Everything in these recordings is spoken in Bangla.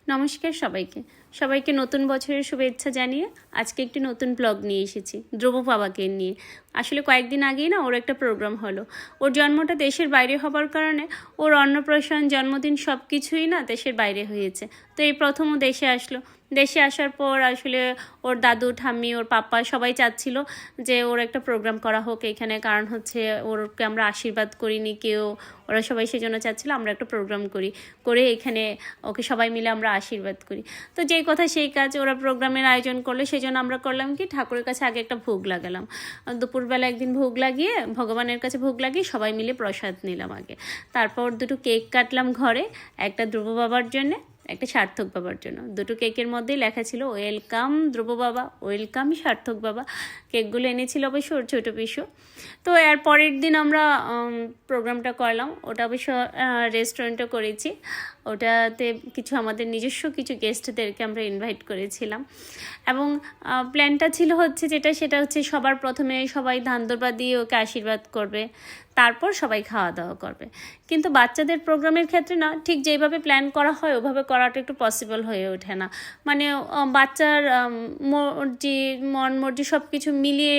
নমস্কার সবাইকে সবাইকে নতুন বছরের শুভেচ্ছা জানিয়ে আজকে একটি নতুন ব্লগ নিয়ে এসেছি ধ্রুব বাবাকে নিয়ে। আসলে কয়েকদিন আগেই না ওর একটা প্রোগ্রাম হলো। ওর জন্মটা দেশের বাইরে হবার কারণে ওর অন্নপ্রাশন জন্মদিন সব কিছুই না দেশের বাইরে হয়েছে। তো এই প্রথম ও দেশে আসলো। দেশে আসার পর আসলে ওর দাদু ঠাম্মি ওর পাপ্পা সবাই চাচ্ছিল যে ওর একটা প্রোগ্রাম করা হোক এখানে, কারণ হচ্ছে ওরকে আমরা আশীর্বাদ করিনি কেউ, ওরা সবাই সেজন্য চাচ্ছিল আমরা একটা প্রোগ্রাম করে এখানে ওকে সবাই মিলে আমরা আশীর্বাদ করি। তো যেই কথা সেই কাজ, ওরা প্রোগ্রামের আয়োজন করলে সেই জন্য আমরা করলাম কি, ঠাকুরের কাছে আগে একটা ভোগ লাগালাম। দুপুরবেলা একদিন ভোগ লাগিয়ে ভগবানের কাছে ভোগ লাগিয়ে সবাই মিলে প্রসাদ নিলাম আগে। তারপর দুটো কেক কাটলাম ঘরে, একটা ধ্রুব বাবার জন্যে একটা সার্থক বাবার জন্য। দুটো কেকের মধ্যেই লেখা ছিল ওয়েলকাম ধ্রুব বাবা, ওয়েলকাম সার্থক বাবা। কেকগুলো এনেছিল অবশ্য ওর ছোটো পিসু। তো এর পরের দিন আমরা প্রোগ্রামটা করলাম, ওটা অবশ্য রেস্টুরেন্টে করেছি। ওটাতে কিছু আমাদের নিজস্ব কিছু গেস্টদেরকে আমরা ইনভাইট করেছিলাম এবং প্ল্যানটা ছিল হচ্ছে সেটা হচ্ছে সবার প্রথমে সবাই ধান দোরবা দিয়ে ওকে আশীর্বাদ করবে, তারপর সবাই খাওয়া দাওয়া করবে। কিন্তু বাচ্চাদের প্রোগ্রামের ক্ষেত্রে না ঠিক যেভাবে প্ল্যান করা হয় ওভাবে করাটা একটু পসিবল হয়ে ওঠে না। মানে বাচ্চার মন মর্জি সব কিছু মিলিয়ে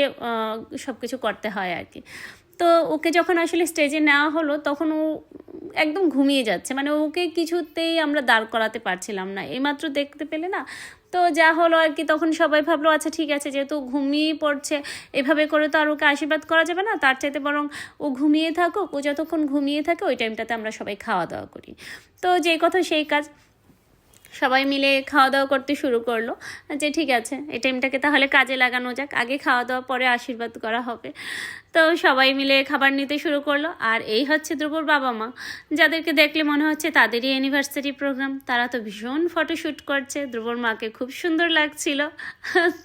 সব কিছু করতে হয় আর কি। তো ওকে যখন আসলে স্টেজে নেওয়া হলো তখন ও একদম ঘুমিয়ে যাচ্ছে, মানে ওকে কিছুতেই আমরা দাঁড় করাতে পারছিলাম না। এইমাত্র দেখতে পেলে না, তো যা হলো আর কি, তখন সবাই ভাবলো আচ্ছা ঠিক আছে, যেহেতু ঘুমিয়ে পড়ছে এভাবে করে তো আর ওকে আশীর্বাদ করা যাবে না, তার চাইতে বরং ও ঘুমিয়ে থাকুক, ও যতক্ষণ ঘুমিয়ে থাকে ওই টাইমটাতে আমরা সবাই খাওয়া দাওয়া করি। তো যেই কথা সেই কাজ, সবাই মিলে খাওয়া দাওয়া করতে শুরু করলো যে ঠিক আছে এই টাইমটাকে তাহলে কাজে লাগানো যাক, আগে খাওয়া দাওয়া পরে আশীর্বাদ করা হবে। তো সবাই মিলে খাবার নিতে শুরু করলো। আর এই হচ্ছে ধ্রুবর বাবা মা, যাদেরকে দেখলে মনে হচ্ছে তাদেরই অ্যানিভার্সারি প্রোগ্রাম। তারা তো ভীষণ ফটোশ্যুট করছে, ধ্রুবর মাকে খুব সুন্দর লাগছিল।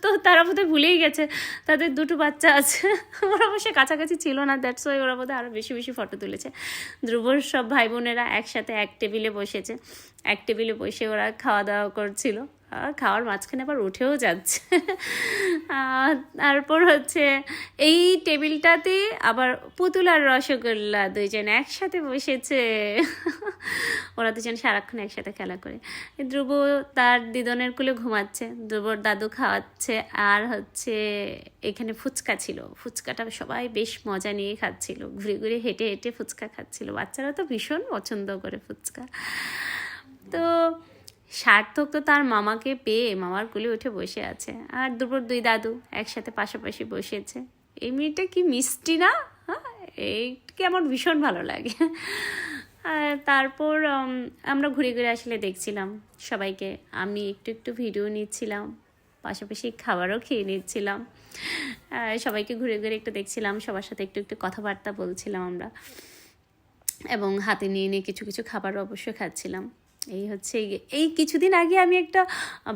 তো তারা বোধহয় ভুলেই গেছে তাদের দুটো বাচ্চা আছে। ওরা অবশ্যই কাছাকাছি ছিল না, দ্যাটস ওয়াই ওরা বোধহয় আরও বেশি বেশি ফটো তুলেছে। ধ্রুবর সব ভাই বোনেরা একসাথে এক টেবিলে বসেছে, এক টেবিলে বসে ওরা খাওয়া দাওয়া করছিল। খাওয়ার মাঝখানে আবার উঠেও যাচ্ছে। তারপর হচ্ছে এই টেবিলটাতে আবার পুতুল আর রসগোল্লা দুইজন একসাথে বসেছে। ওরা দুজন সারাক্ষণ একসাথে খেলা করে। ধ্রুব তার দিদনের কুলে ঘুমাচ্ছে, ধ্রুবর দাদু খাওয়াচ্ছে, আর হচ্ছে এখানে ফুচকা ছিল, ফুচকাটা সবাই বেশ মজা নিয়ে খাচ্ছিল, ঘুরে ঘুরে হেঁটে হেঁটে ফুচকা খাচ্ছিল। বাচ্চারা তো ভীষণ পছন্দ করে ফুচকা। তো সার্থক তো তার মামাকে পেয়ে মামার কোলে উঠে বসে আছে, আর দুপুর দুই দাদু একসাথে পাশাপাশি বসেছে। এই মেয়েটা কি মিষ্টি না, হ্যাঁ এইটাকে আমার ভীষণ ভালো লাগে। আর তারপর আমরা ঘুরে ঘুরে আসলে দেখছিলাম সবাইকে, আমি একটু একটু ভিডিও নিচ্ছিলাম, পাশাপাশি খাবারও খেয়ে নিচ্ছিলাম। সবাইকে ঘুরে ঘুরে একটু দেখছিলাম, সবার সাথে একটু একটু কথাবার্তা বলছিলাম আমরা, এবং হাতে নিয়ে নিয়ে কিছু কিছু খাবারও অবশ্যই খাচ্ছিলাম। এই হচ্ছে এই কিছুদিন আগে আমি একটা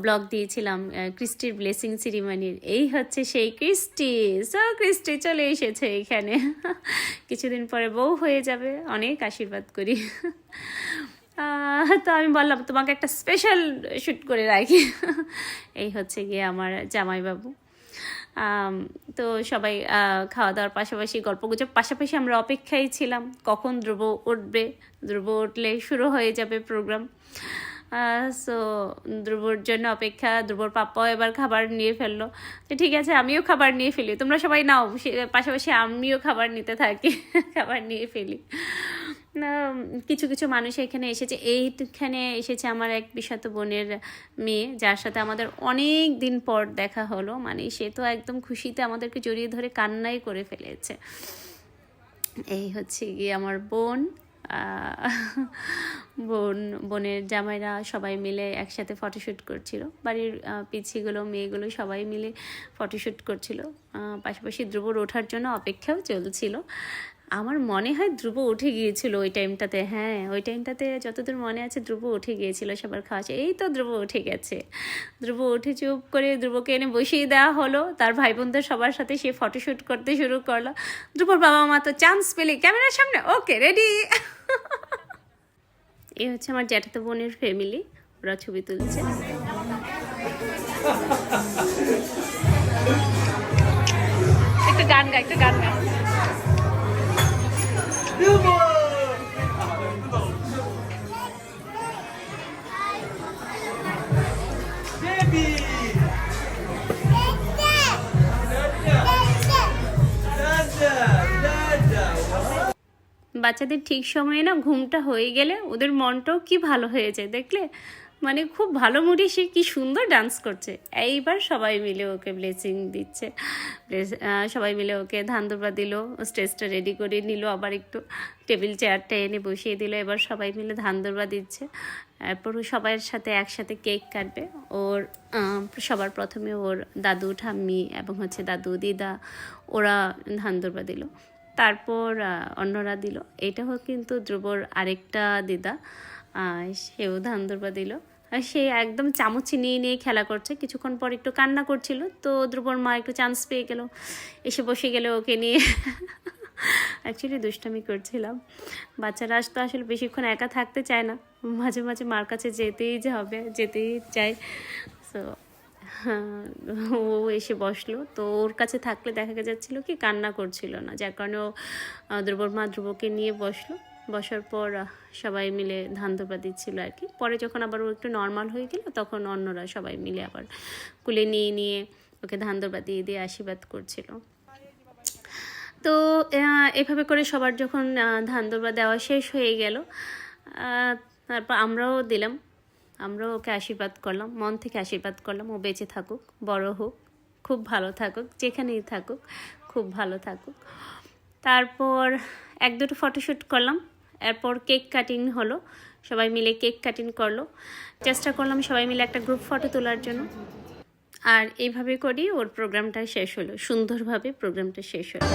ব্লগ দিয়েছিলাম ক্রিস্টির ব্লেসিং সিরিমনির। এই হচ্ছে সেই ক্রিস্টি। ক্রিস্টি চলে এসেছে এখানে, কিছুদিন পরে বউ হয়ে যাবে, অনেক আশীর্বাদ করি। তো আমি বললাম তোমাকে একটা স্পেশাল শ্যুট করে রাখি। এই হচ্ছে গিয়ে আমার জামাইবাবু। তো সবাই খাওয়া দাওয়ার পাশাপাশি গল্পগুজব পাশাপাশি আমরা অপেক্ষায় ছিলাম কখন ধ্রুব উঠবে। ধ্রুব উঠলে শুরু হয়ে যাবে প্রোগ্রাম। সো ধ্রুবর জন্য অপেক্ষা। ধ্রুবর পাপ্পাও এবার খাবার নিয়ে ফেললো, তো ঠিক আছে আমিও খাবার নিয়ে ফেলি, তোমরা সবাই নাও, পাশাপাশি আমিও খাবার নিতে থাকি, খাবার নিয়ে ফেলি। কিছু কিছু মানুষ এখানে এসেছে, এইখানে এসেছে আমার এক বিশাত বোনের মেয়ে, যার সাথে আমাদের অনেক দিন পর দেখা হলো। মানে সে তো একদম খুশিতে আমাদেরকে জড়িয়ে ধরে কান্নাই করে ফেলেছে। এই হচ্ছে গিয়ে আমার বোন, বোনের জামাইরা সবাই মিলে একসাথে ফটোশ্যুট করছিল। বাড়ির পিছিগুলো মেয়েগুলো সবাই মিলে ফটোশ্যুট করছিল, পাশাপাশি ধ্রুবর ওঠার জন্য অপেক্ষাও চলছিল। আমার মনে হয় ধ্রুব উঠে গিয়েছিল ওই টাইমটাতে, হ্যাঁ ওই টাইমটাতে যতদূর মনে আছে ধ্রুব উঠে গিয়েছিল সবার খাওয়াছে। এই তো ধ্রুব উঠে গেছে। ধ্রুব উঠে চুপ করে ধ্রুবকে এনে বসিয়ে দেওয়া হলো, তার ভাই বোনদের সবার সাথে সে ফটোশ্যুট করতে শুরু করলো। ধ্রুবর বাবা মা তো চান্স পেলে ক্যামেরার সামনে ওকে রেডি। এই হচ্ছে আমার জ্যাঠাতো বোনের ফ্যামিলি, ওরা ছবি তুলছে। একটা গান গা, একটা গান গা। বাচ্চাদের ঠিক সময়ে না ঘুমটা হয়ে গেলে ওদের মনটাও কি ভালো হয়ে যায় দেখলে, মানে খুব ভালো মুডে সে কি সুন্দর ডান্স করছে। এইবার সবাই মিলে ওকে ব্লেসিং দিচ্ছে, সবাই মিলে ওকে ধান দুর্বা দিল, স্টেজটা রেডি করে নিল, আবার একটু টেবিল চেয়ারটা এনে বসিয়ে দিল। এবার সবাই মিলে ধান দুর্বা দিচ্ছে। এরপর সবার সাথে একসাথে কেক কাটবে। ওর সবার প্রথমে ওর দাদু ঠাম্মি এবং হচ্ছে দাদু দিদা ওরা ধান দুর্বা দিল, তারপর অন্যরা দিল। এটাও কিন্তু ধ্রুবর আরেকটা দিদা, সেও ধান দুর্বা দিল। আর সে একদম চামচ নিয়ে নিয়ে খেলা করছে। কিছুক্ষণ পর একটু কান্না করছিল, তো ধ্রুবর মা একটু চান্স পেয়ে গেল, এসে বসে গেল ওকে নিয়ে। অ্যাকচুয়ালি দুষ্টামি করছিলাম। বাচ্চারা তো আসলে বেশিক্ষণ একা থাকতে চায় না, মাঝে মাঝে মার কাছে যেতেই চায়। সো ও এসে বসলো, তো ওর কাছে থাকলে দেখা যাচ্ছিল কি কান্না করছিল না, যার কারণে ও ধ্রুবর মা ধ্রুবকে নিয়ে বসলো। বসার পর সবাই মিলে ধান দুর্বা দিচ্ছিল আর কি। পরে যখন আবার ও একটু নর্মাল হয়ে গেল, তখন অন্যরা সবাই মিলে আবার কুলে নিয়ে ওকে ধান দুর্বা দিয়ে আশীর্বাদ করছিল। তো এভাবে করে সবার যখন ধান দুর্বা দেওয়া শেষ হয়ে গেল, তারপর আমরাও দিলাম, আমরাও ওকে আশীর্বাদ করলাম, মন থেকে আশীর্বাদ করলাম ও বেঁচে থাকুক, বড় হোক, খুব ভালো থাকুক, যেখানেই থাকুক খুব ভালো থাকুক। তারপর 1-2 ফটোশ্যুট করলাম। এরপর কেক কাটিং হলো, সবাই মিলে কেক কাটিং করলো। চেষ্টা করলাম সবাই মিলে একটা গ্রুপ ফটো তোলার জন্য। আর এইভাবে করেই ওর প্রোগ্রামটা শেষ হলো, সুন্দরভাবে প্রোগ্রামটা শেষ হলো।